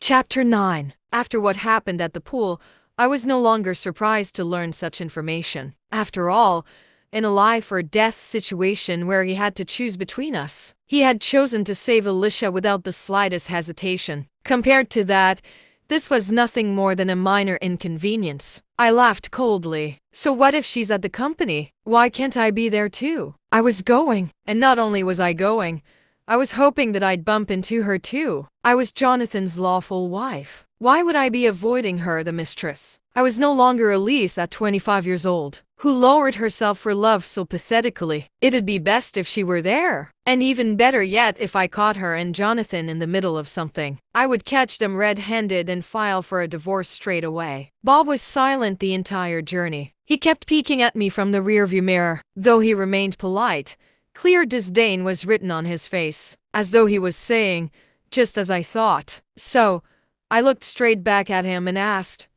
Chapter 9. After what happened at the pool, I was no longer surprised to learn such information. After all, in a life or death situation where he had to choose between us, he had chosen to save Alicia without the slightest hesitation. Compared to that, this was nothing more than a minor inconvenience. I laughed coldly. So what if she's at the company? Why can't I be there too? I was going. And not only was I going, I was hoping that I'd bump into her too. I was Jonathan's lawful wife. Why would I be avoiding her, the mistress? I was no longer Elise at 25 years old, who lowered herself for love so pathetically. It'd be best if she were there. And even better yet if I caught her and Jonathan in the middle of something. I would catch them red-handed and file for a divorce straight away. Bob was silent the entire journey. He kept peeking at me from the rearview mirror. Though he remained polite, clear disdain was written on his face, as though he was saying, just as I thought. So, I looked straight back at him and asked,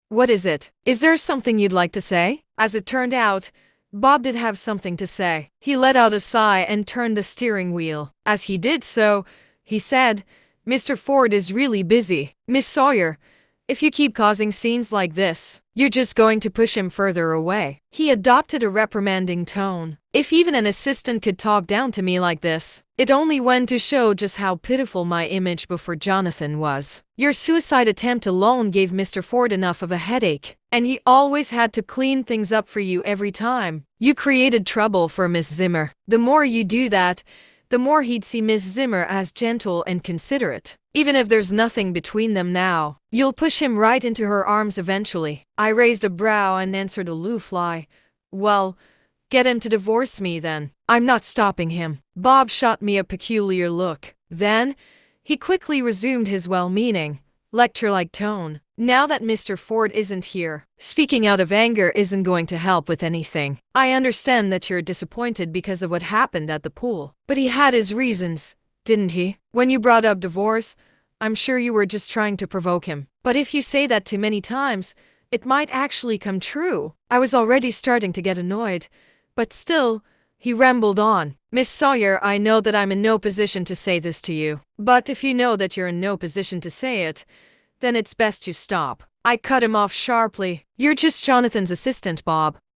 "What is it? Is there something you'd like to say?" As it turned out, Bob did have something to say. He let out a sigh and turned the steering wheel. As he did so, he said, "Mr. Ford is really busy. Miss Sawyer, if you keep causing scenes like this, you're just going to push him further away." He adopted a reprimanding tone. If even an assistant could talk down to me like this, it only went to show just how pitiful my image before Jonathan was. Your suicide attempt alone gave Mr. Ford enough of a headache, and he always had to clean things up for you every time. You created trouble for Miss Zimmer. The more you do that, the more he'd see Miss Zimmer as gentle and considerate. Even if there's nothing between them now, you'll push him right into her arms eventually. I raised a brow and answered aloofly, "Well, get him to divorce me then. I'm not stopping him." Bob shot me a peculiar look. Then, he quickly resumed his well-meaning, lecture-like tone. "Now that Mr. Ford isn't here, speaking out of anger isn't going to help with anything. I understand that you're disappointed because of what happened at the pool. But he had his reasons, didn't he? When you brought up divorce, I'm sure you were just trying to provoke him. But if you say that too many times, it might actually come true." I was already starting to get annoyed, but still, he rambled on. "Miss Sawyer, I know that I'm in no position to say this to you. But if you know that you're in no position to say it, then it's best you stop." I cut him off sharply. "You're just Jonathan's assistant, Bob.